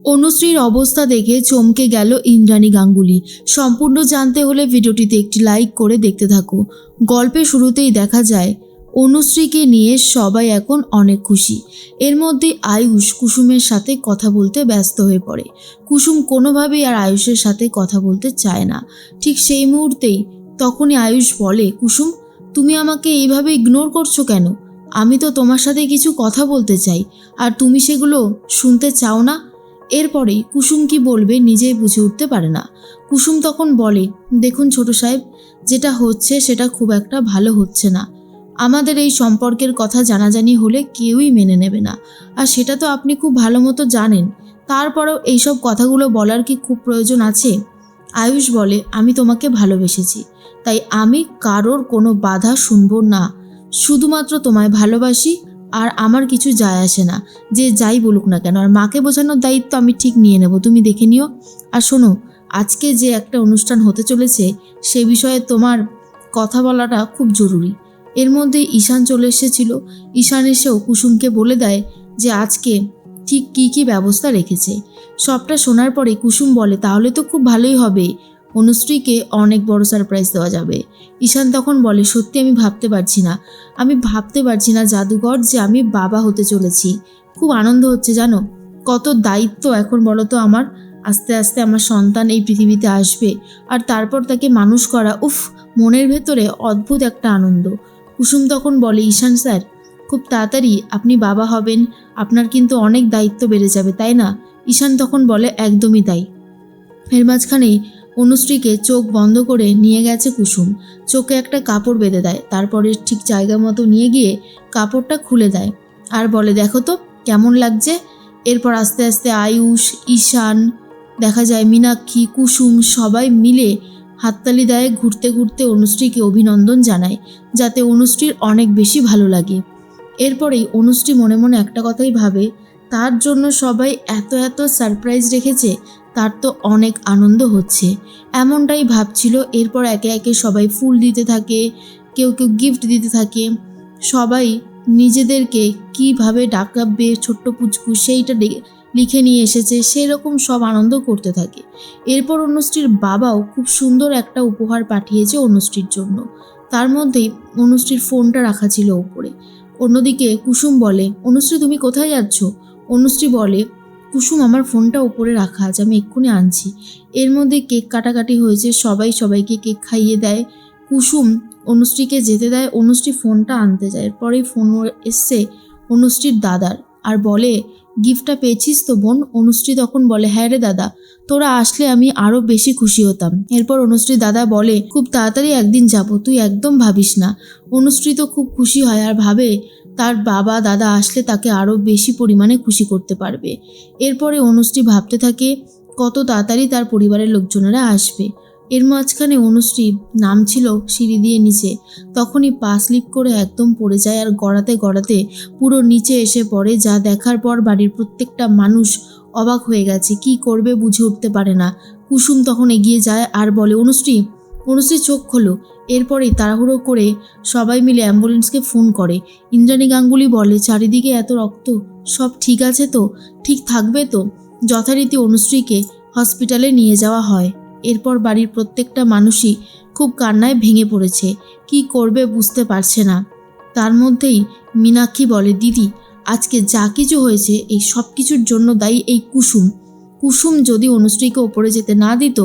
অনুশ্রীর অবস্থা দেখে চমকে গেল ইন্দ্রাণী গাঙ্গুলি। সম্পূর্ণ জানতে হলে ভিডিওটিতে একটি লাইক করে দেখতে থাকো। গল্পের শুরুতেই দেখা যায় অনুশ্রীকে নিয়ে সবাই এখন অনেক খুশি। এর মধ্যে আয়ুষ কুসুমের সাথে কথা বলতে ব্যস্ত হয়ে পড়ে। কুসুম কোনোভাবেই আর আয়ুষের সাথে কথা বলতে চায় না। ঠিক সেই মুহূর্তেই তখনই আয়ুষ বলে, কুসুম তুমি আমাকে এইভাবে ইগনোর করছো কেন? আমি তো তোমার সাথে কিছু কথা বলতে চাই, আর তুমি সেগুলো শুনতে চাও না। এরপরেই কুসুম কি বলবে নিজেই বুঝে উঠতে পারে না। কুসুম তখন বলে, দেখুন ছোট সাহেব, যেটা হচ্ছে সেটা খুব একটা ভালো হচ্ছে না। আমাদের এই সম্পর্কের কথা জানাজানি হলে কেউই মেনে নেবে না, আর সেটা তো আপনি খুব ভালো মতো জানেন। তারপরেও এইসব কথাগুলো বলার কি খুব প্রয়োজন আছে? আয়ুষ বলে, আমি তোমাকে ভালোবেসেছি, তাই আমি কারোর কোনো বাধা শুনবো না। শুধুমাত্র তোমায় ভালোবাসি, আর আমার কিছু যায় আসে না যে যাই বলুক না কেন। আর মাকে বোঝানোর দায়িত্ব আমি ঠিক নিয়ে নেব, তুমি দেখে নিও। আর শোনো, আজকে যে একটা অনুষ্ঠান হতে চলেছে সে বিষয়ে তোমার কথা বলাটা খুব জরুরি। এর মধ্যে ঈশান চলে এসেছিল। ঈশান এসেও কুসুমকে বলে দেয় যে আজকে ঠিক কী ব্যবস্থা রেখেছে। সবটা শোনার পরে কুসুম বলে, তাহলে তো খুব ভালোই হবে, অনুশ্রীকে অনেক বড় সারপ্রাইজ দেওয়া যাবে। ঈশান তখন বলে, সত্যি আমি ভাবতে পারছি না জাদুকর, যে আমি বাবা হতে চলেছি। খুব আনন্দ হচ্ছে জানো, কত দায়িত্ব এখন বলো তো আমার। আস্তে আস্তে আমার সন্তান এই পৃথিবীতে আসবে, আর তারপর তাকে মানুষ করা, উফ, মনের ভেতরে অদ্ভুত একটা আনন্দ। কুসুম তখন বলে, ঈশান স্যার, খুব তাড়াতাড়ি আপনি বাবা হবেন, আপনার কিন্তু অনেক দায়িত্ব বেড়ে যাবে, তাই না? ঈশান তখন বলে, একদমই তাই। এর মাঝখানেই অনুশ্রীকে চোখ বন্ধ করে নিয়ে গেছে কুসুম। চোখে একটা কাপড় বেঁধে দেয়, তারপরে ঠিক জায়গা মতো নিয়ে গিয়ে কাপড়টা খুলে দেয় আর বলে, দেখো তো কেমন লাগছে। এরপর আস্তে আস্তে আয়ুষ, ঈশান, দেখা যায় মীনাক্ষী, কুসুম সবাই মিলে হাততালি দেয়, ঘুরতে ঘুরতে অনুশ্রীকে অভিনন্দন জানায়, যাতে অনুশ্রীর অনেক বেশি ভালো লাগে। এরপরেই অনুশ্রী মনে মনে একটা কথাই ভাবে, তার জন্য সবাই এত এত সারপ্রাইজ রেখেছে, তার তো অনেক আনন্দ হচ্ছে। এমনটাই ভাবছিল। এরপর একে একে সবাই ফুল দিতে থাকে, কেউ কেউ গিফট দিতে থাকে। সবাই নিজেদেরকে কিভাবে ডাকাবে ছোট্ট পুচকু সেইটা লিখে নিয়ে এসেছে, সেরকম সব আনন্দ করতে থাকে। এরপর অনুশ্রীর বাবাও খুব সুন্দর একটা উপহার পাঠিয়েছে অনুশ্রীর জন্য। তার মধ্যেই অনুশ্রীর ফোনটা রাখা ছিল উপরে। অন্যদিকে কুসুম বলে, অনুশ্রী তুমি কোথায় যাচ্ছ? অনুশ্রী বলে, কুসুম আমার ফোনটা উপরে রাখা আছে, আমি এক্ষুনি আনছি। এর মধ্যে কেক কাটাকাটি হয়েছে, সবাই সবাইকে কেক খাইয়ে দেয়। কুসুম অনুশ্রীকে যেতে দেয়, অনুশ্রী ফোনটা আনতে যায়। এরপরেই ফোন এসছে অনুশ্রীর দাদার, আর বলে, গিফটটা পেয়েছিস তো বোন? অনুশ্রী তখন বলে, হ্যাঁ রে দাদা, তোরা আসলে আমি আরও বেশি খুশি হতাম। এরপর অনুশ্রীর দাদা বলে, খুব তাড়াতাড়ি একদিন যাব, তুই একদম ভাবিস না। অনুশ্রী তো খুব খুশি হয় আর ভাবে তার বাবা দাদা আসলে তাকে আরও বেশি পরিমাণে খুশি করতে পারবে। এরপরে অনুশ্রী ভাবতে থাকে কত তাড়াতাড়ি তার পরিবারের লোকজনেরা আসবে। এর মাঝখানে অনুশ্রী নামছিল সিঁড়ি দিয়ে নিচে, তখনই পা স্লিপ করে একদম পড়ে যায়, আর গড়াতে গড়াতে পুরো নিচে এসে পড়ে। যা দেখার পর বাড়ির প্রত্যেকটা মানুষ অবাক হয়ে গেছে, কি করবে বুঝে উঠতে পারে না। কুসুম তখন এগিয়ে যায় আর বলে, অনুশ্রী, অনুশ্রী চোখ খোলো। এরপরেই তাড়াহুড়ো করে সবাই মিলে অ্যাম্বুলেন্সকে ফোন করে। ইন্দ্রাণী গাঙ্গুলি বলে, চারিদিকে এত রক্ত, সব ঠিক আছে তো? ঠিক থাকবে তো? যথারীতি অনুশ্রীকে হসপিটালে নিয়ে যাওয়া হয়। এরপর বাড়ির প্রত্যেকটা মানুষই খুব কান্নায় ভেঙে পড়েছে, কি করবে বুঝতে পারছে না। তার মধ্যেই মীনাক্ষী বলে, দিদি, আজকে যা কিছু হয়েছে এই সব কিছুর জন্য দায়ী এই কুসুম। কুসুম যদি অনুশ্রীকে ওপরে যেতে না দিত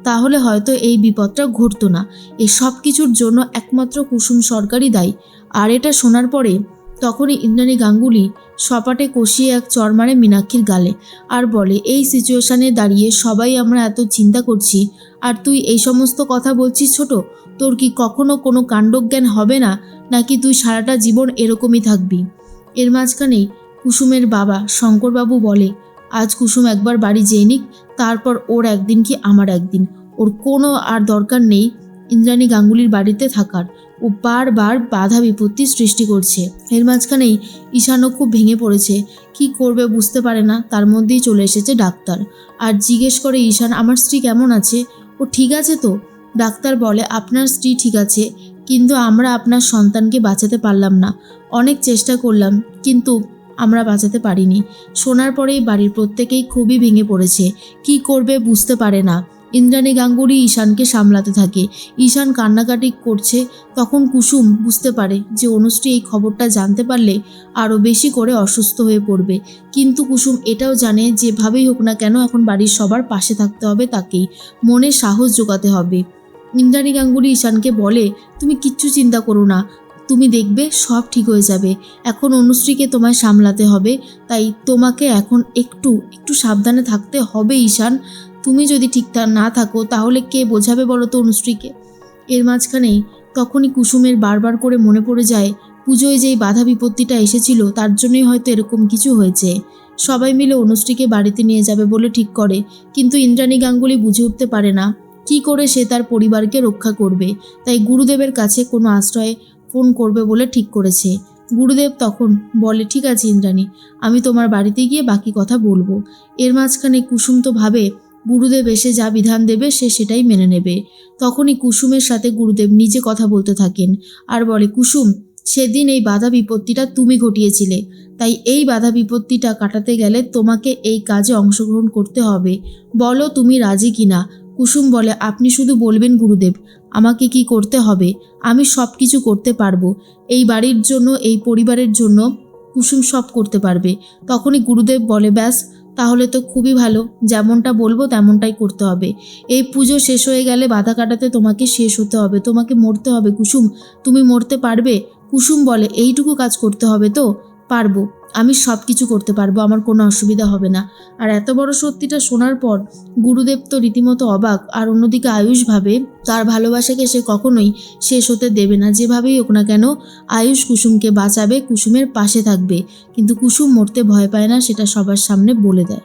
তাহলে হয়তো এই বিপদটা ঘটতো না। এই সব কিছুর জন্য একমাত্র কুসুম সরকারই দায়ী। আর এটা শোনার পরে তখনই ইন্দ্রাণী গাঙ্গুলি সপাটে কষিয়ে এক চড় মারে মীনাক্ষীর গালে, আর বলে, এই সিচুয়েশনে দাঁড়িয়ে সবাই আমরা এত চিন্তা করছি, আর তুই এই সমস্ত কথা বলছিস ছোট? তোর কি কখনো কোনো কাণ্ডজ্ঞান হবে না, নাকি তুই সারাটা জীবন এরকমই থাকবি? এর মাঝখানেই কুসুমের বাবা শঙ্করবাবু বলে, আজ কুসুম একবার বাড়ি যেয়ে নিক, তারপর ওর একদিন কি আমার একদিন। ওর কোনো আর দরকার নেই ইন্দ্রাণী গাঙ্গুলির বাড়িতে থাকার। ও বারবার বাধা বিপত্তি সৃষ্টি করছে। এর মাঝখানেই ঈশানও খুব ভেঙে পড়েছে, কি করবে বুঝতে পারে না। তার মধ্যেই চলে এসেছে ডাক্তার আর জিজ্ঞেস করে, ঈশান, আমার স্ত্রী কেমন আছে? ও ঠিক আছে তো? ডাক্তার বলে, আপনার স্ত্রী ঠিক আছে, কিন্তু আমরা আপনার সন্তানকে বাঁচাতে পারলাম না। অনেক চেষ্টা করলাম, কিন্তু আমরা বাঁচাতে পারিনি। শোনার পরেই বাড়ির প্রত্যেকেই খুবই ভেঙে পড়েছে, কি করবে বুঝতে পারে না। ইন্দ্রাণী গাঙ্গুলি ঈশানকে সামলাতে থাকে। ঈশান কান্নাকাটি করছে। তখন কুসুম বুঝতে পারে যে অনুশ্রী এই খবরটা জানতে পারলে আরও বেশি করে অসুস্থ হয়ে পড়বে। কিন্তু কুসুম এটাও জানে যেভাবেই হোক না কেন এখন বাড়ির সবার পাশে থাকতে হবে তাকেই, মনে সাহস জোগাতে হবে। ইন্দ্রাণী গাঙ্গুলি ঈশানকে বলে, তুমি কিচ্ছু চিন্তা করো না, তুমি দেখবে সব ঠিক হয়ে যাবে। এখন অনুশ্রীকে তোমায় সামলাতে হবে, তাই তোমাকে এখন একটু সাবধানে থাকতে হবে ঈশান। তুমি যদি ঠিকঠাক না থাকো তাহলে কে বোঝাবে বলো তো অনুশ্রীকে। এর মাঝখানেই তখনই কুসুমের বারবার করে মনে পড়ে যায় পুজোয় যেই বাধা বিপত্তিটা এসেছিল তার জন্যই হয়তো এরকম কিছু হয়েছে। সবাই মিলে অনুশ্রীকে বাড়িতে নিয়ে যাবে বলে ঠিক করে, কিন্তু ইন্দ্রাণী গাঙ্গুলি বুঝে উঠতে পারে না কি করে সে তার পরিবারকে রক্ষা করবে। তাই গুরুদেবের কাছে কোনো আশ্রয়ে ফোন করবে বলে ঠিক করেছে। গুরুদেব তখন বলে, ঠিক আছে ইন্দ্রাণী, আমি তোমার বাড়িতে গিয়ে বাকি কথা বলবো। এর মাঝখানে কুসুম তো ভাবে গুরুদেব এসে যা বিধান দেবে সে সেটাই মেনে নেবে। তখনই কুসুমের সাথে গুরুদেব নিজে কথা বলতে থাকেন আর বলে, কুসুম, সেদিন এই বাধা বিপত্তিটা তুমি ঘটিয়েছিলে, তাই এই বাধা বিপত্তিটা কাটাতে গেলে তোমাকে এই কাজে অংশগ্রহণ করতে হবে। বলো তুমি রাজি কিনা। কুসুম বলে, আপনি শুধু বলবেন গুরুদেব, আমাকে কি করতে হবে, আমি সব কিছু করতে পারবো। এই বাড়ির জন্য, এই পরিবারের জন্য কুসুম সব করতে পারবে। তখনই গুরুদেব বলে, ব্যাস, তাহলে তো খুবই ভালো, যেমনটা বলবো তেমনটাই করতে হবে। এই পুজো শেষ হয়ে গেলে বাধা কাটাতে তোমাকে শেষ হতে হবে, তোমাকে মরতে হবে। কুসুম, তুমি মরতে পারবে? কুসুম বলে, এইটুকু কাজ করতে হবে তো? পারবো, আমি সব কিছু করতে পারবো, আমার কোনো অসুবিধা হবে না। আর এত বড় সত্যিটা শোনার পর গুরুদেব তো রীতিমতো অবাক। আর অন্যদিকে আয়ুষ ভাবে তার ভালোবাসাকে সে কখনোই শেষ হতে দেবে না, যেভাবেই হোক না কেন আয়ুষ কুসুমকে বাঁচাবে, কুসুমের পাশে থাকবে। কিন্তু কুসুম মরতে ভয় পায় না, সেটা সবার সামনে বলে দেয়।